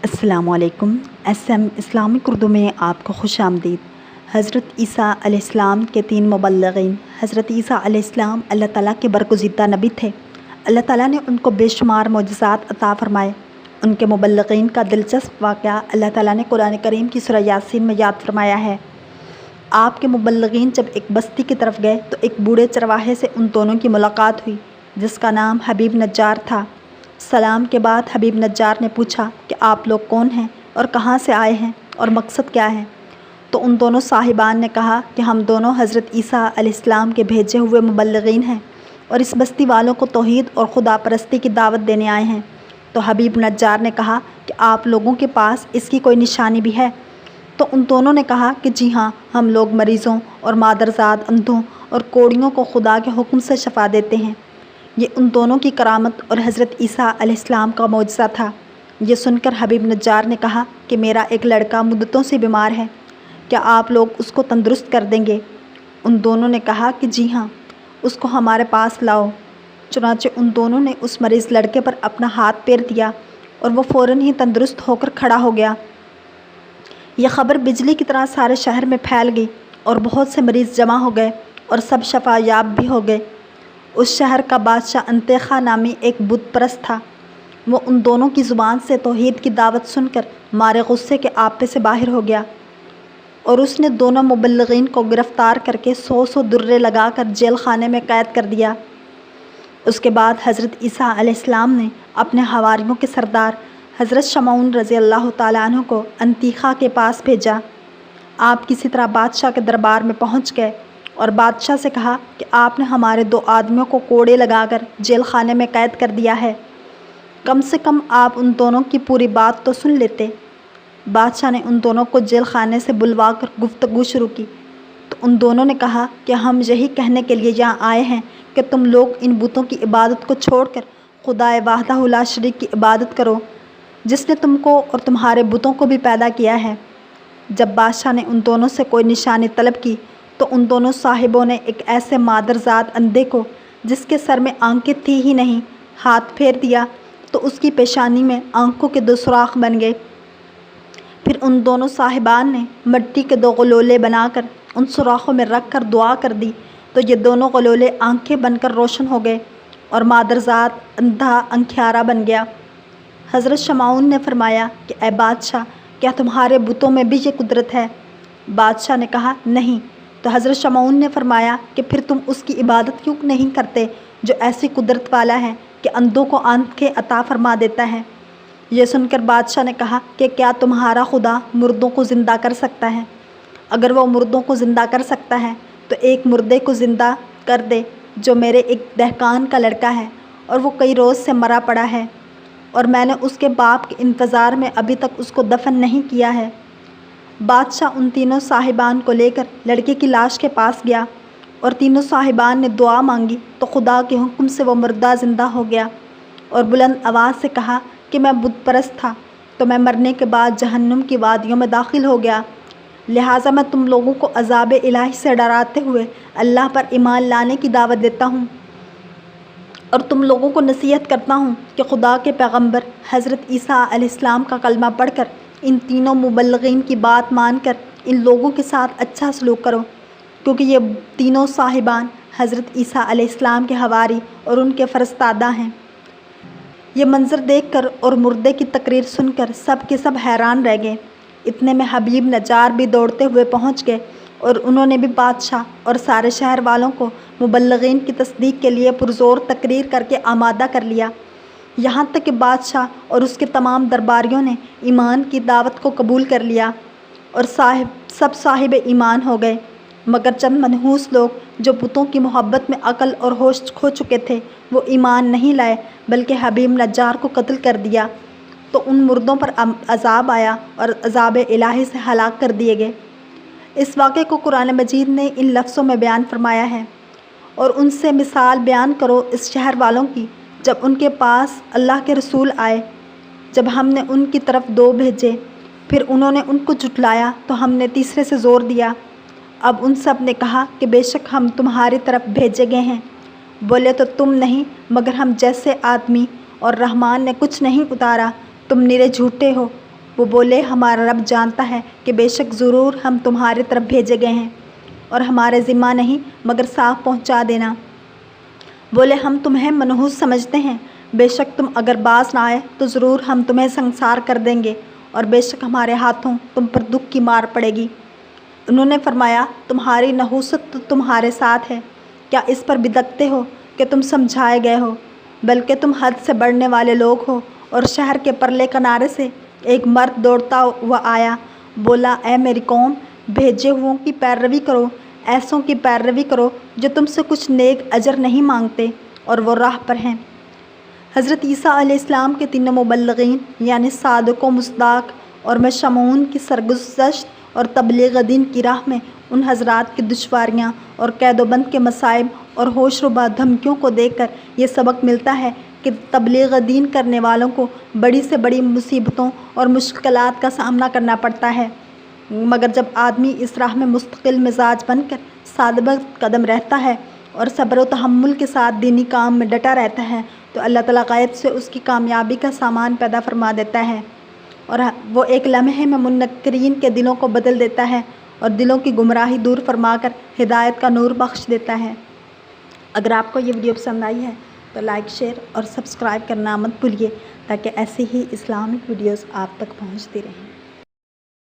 السلام علیکم۔ SM Islamic Urdu میں آپ کو خوش آمدید۔ حضرت عیسیٰ علیہ السلام کے 3 مبلغین۔ حضرت عیسیٰ علیہ السلام اللہ تعالیٰ کے برگزیدہ نبی تھے۔ اللہ تعالیٰ نے ان کو بے شمار معجزات عطا فرمائے۔ ان کے مبلغین کا دلچسپ واقعہ اللہ تعالیٰ نے قرآن کریم کی سورہ یاسین میں یاد فرمایا ہے۔ آپ کے مبلغین جب ایک بستی کی طرف گئے تو ایک بوڑھے چرواہے سے ان دونوں کی ملاقات ہوئی جس کا نام حبیب نجار تھا۔ سلام کے بعد حبیب نجار نے پوچھا کہ آپ لوگ کون ہیں اور کہاں سے آئے ہیں اور مقصد کیا ہے؟ تو ان دونوں صاحبان نے کہا کہ ہم دونوں حضرت عیسیٰ علیہ السلام کے بھیجے ہوئے مبلغین ہیں اور اس بستی والوں کو توحید اور خدا پرستی کی دعوت دینے آئے ہیں۔ تو حبیب نجار نے کہا کہ آپ لوگوں کے پاس اس کی کوئی نشانی بھی ہے؟ تو ان دونوں نے کہا کہ جی ہاں، ہم لوگ مریضوں اور مادرزاد اندھوں اور کوڑیوں کو خدا کے حکم سے شفا دیتے ہیں۔ یہ ان دونوں کی کرامت اور حضرت عیسیٰ علیہ السلام کا معجزہ تھا۔ یہ سن کر حبیب نجار نے کہا کہ میرا ایک لڑکا مدتوں سے بیمار ہے، کیا آپ لوگ اس کو تندرست کر دیں گے؟ ان دونوں نے کہا کہ جی ہاں، اس کو ہمارے پاس لاؤ۔ چنانچہ ان دونوں نے اس مریض لڑکے پر اپنا ہاتھ پھیر دیا اور وہ فوراً ہی تندرست ہو کر کھڑا ہو گیا۔ یہ خبر بجلی کی طرح سارے شہر میں پھیل گئی اور بہت سے مریض جمع ہو گئے اور سب شفا یاب بھی ہو گئے۔ اس شہر کا بادشاہ انتیخا نامی ایک بت پرست تھا۔ وہ ان دونوں کی زبان سے توحید کی دعوت سن کر مارے غصے کے آپے سے باہر ہو گیا اور اس نے دونوں مبلغین کو گرفتار کر کے 100 درے لگا کر جیل خانے میں قید کر دیا۔ اس کے بعد حضرت عیسیٰ علیہ السلام نے اپنے حواریوں کے سردار حضرت شمعون رضی اللہ تعالیٰ عنہ کو انتیخا کے پاس بھیجا۔ آپ کسی طرح بادشاہ کے دربار میں پہنچ گئے اور بادشاہ سے کہا کہ آپ نے ہمارے 2 آدمیوں کو کوڑے لگا کر جیل خانے میں قید کر دیا ہے، کم سے کم آپ ان دونوں کی پوری بات تو سن لیتے۔ بادشاہ نے ان دونوں کو جیل خانے سے بلوا کر گفتگو شروع کی تو ان دونوں نے کہا کہ ہم یہی کہنے کے لیے یہاں آئے ہیں کہ تم لوگ ان بتوں کی عبادت کو چھوڑ کر خدائے وحدہ لا شریک کی عبادت کرو جس نے تم کو اور تمہارے بتوں کو بھی پیدا کیا ہے۔ جب بادشاہ نے ان دونوں سے کوئی نشانی طلب کی تو ان دونوں صاحبوں نے ایک ایسے مادرزاد اندھے کو جس کے سر میں آنکھیں تھی ہی نہیں ہاتھ پھیر دیا تو اس کی پیشانی میں آنکھوں کے 2 سوراخ بن گئے۔ پھر ان دونوں صاحبان نے مٹی کے 2 غلولے بنا کر ان سوراخوں میں رکھ کر دعا کر دی تو یہ دونوں غلولے آنکھیں بن کر روشن ہو گئے اور مادرزاد اندھا انکھیارا بن گیا۔ حضرت شمعون نے فرمایا کہ اے بادشاہ، کیا تمہارے بتوں میں بھی یہ قدرت ہے؟ بادشاہ نے کہا نہیں۔ تو حضرت شمعون نے فرمایا کہ پھر تم اس کی عبادت کیوں نہیں کرتے جو ایسی قدرت والا ہے کہ اندھوں کو آنکھیں عطا فرما دیتا ہے؟ یہ سن کر بادشاہ نے کہا کہ کیا تمہارا خدا مردوں کو زندہ کر سکتا ہے؟ اگر وہ مردوں کو زندہ کر سکتا ہے تو ایک مردے کو زندہ کر دے جو میرے ایک دہقان کا لڑکا ہے اور وہ کئی روز سے مرا پڑا ہے اور میں نے اس کے باپ کے انتظار میں ابھی تک اس کو دفن نہیں کیا ہے۔ بادشاہ ان تینوں صاحبان کو لے کر لڑکے کی لاش کے پاس گیا اور تینوں صاحبان نے دعا مانگی تو خدا کے حکم سے وہ مردہ زندہ ہو گیا اور بلند آواز سے کہا کہ میں بت پرست تھا تو میں مرنے کے بعد جہنم کی وادیوں میں داخل ہو گیا، لہٰذا میں تم لوگوں کو عذاب الہی سے ڈراتے ہوئے اللہ پر ایمان لانے کی دعوت دیتا ہوں اور تم لوگوں کو نصیحت کرتا ہوں کہ خدا کے پیغمبر حضرت عیسیٰ علیہ السلام کا کلمہ پڑھ کر ان تینوں مبلغین کی بات مان کر ان لوگوں کے ساتھ اچھا سلوک کرو، کیونکہ یہ تینوں صاحبان حضرت عیسیٰ علیہ السلام کے حواری اور ان کے فرستادہ ہیں۔ یہ منظر دیکھ کر اور مردے کی تقریر سن کر سب کے سب حیران رہ گئے۔ اتنے میں حبیب نجار بھی دوڑتے ہوئے پہنچ گئے اور انہوں نے بھی بادشاہ اور سارے شہر والوں کو مبلغین کی تصدیق کے لیے پرزور تقریر کر کے آمادہ کر لیا، یہاں تک کہ بادشاہ اور اس کے تمام درباریوں نے ایمان کی دعوت کو قبول کر لیا اور سب صاحب ایمان ہو گئے، مگر چند منحوس لوگ جو بتوں کی محبت میں عقل اور ہوش کھو چکے تھے وہ ایمان نہیں لائے بلکہ حبیب نجار کو قتل کر دیا۔ تو ان مردوں پر عذاب آیا اور عذاب الہی سے ہلاک کر دیے گئے۔ اس واقعے کو قرآن مجید نے ان لفظوں میں بیان فرمایا ہے، اور ان سے مثال بیان کرو اس شہر والوں کی جب ان کے پاس اللہ کے رسول آئے، جب ہم نے ان کی طرف 2 بھیجے، پھر انہوں نے ان کو جھٹلایا تو ہم نے تیسرے سے زور دیا۔ اب ان سب نے کہا کہ بے شک ہم تمہاری طرف بھیجے گئے ہیں۔ بولے تو تم نہیں مگر ہم جیسے آدمی، اور رحمان نے کچھ نہیں اتارا، تم نرے جھوٹے ہو وہ بولے ہمارا رب جانتا ہے کہ بے شک ضرور ہم تمہاری طرف بھیجے گئے ہیں اور ہمارے ذمہ نہیں مگر صاف پہنچا دینا۔ بولے ہم تمہیں منحوس سمجھتے ہیں، بے شک تم اگر باز نہ آئے تو ضرور ہم تمہیں سنسار کر دیں گے اور بے شک ہمارے ہاتھوں تم پر دکھ کی مار پڑے گی۔ انہوں نے فرمایا تمہاری نحوست تو تمہارے ساتھ ہے، کیا اس پر بدکتے ہو کہ تم سمجھائے گئے ہو؟ بلکہ تم حد سے بڑھنے والے لوگ ہو۔ اور شہر کے پرلے کنارے سے ایک مرد دوڑتا ہوا آیا، بولا اے میری قوم، بھیجے ہوئوں کی پیروی کرو، ایسوں کی پیروی کرو جو تم سے کچھ نیک اجر نہیں مانگتے اور وہ راہ پر ہیں۔ حضرت عیسیٰ علیہ السلام کے تینوں مبلغین یعنی صادق و مصداق اور مشمعون کی سرگزشت اور تبلیغ دین کی راہ میں ان حضرات کی دشواریاں اور قید و بند کے مصائب اور ہوش ربا دھمکیوں کو دیکھ کر یہ سبق ملتا ہے کہ تبلیغ دین کرنے والوں کو بڑی سے بڑی مصیبتوں اور مشکلات کا سامنا کرنا پڑتا ہے، مگر جب آدمی اس راہ میں مستقل مزاج بن کر ثابت قدم رہتا ہے اور صبر و تحمل کے ساتھ دینی کام میں ڈٹا رہتا ہے تو اللہ تعالیٰ غیب سے اس کی کامیابی کا سامان پیدا فرما دیتا ہے اور وہ ایک لمحے میں منکرین کے دلوں کو بدل دیتا ہے اور دلوں کی گمراہی دور فرما کر ہدایت کا نور بخش دیتا ہے۔ اگر آپ کو یہ ویڈیو پسند آئی ہے تو لائک، شیئر اور سبسکرائب کرنا مت بھولیے تاکہ ایسی ہی اسلامک ویڈیوز آپ تک پہنچتی رہیں۔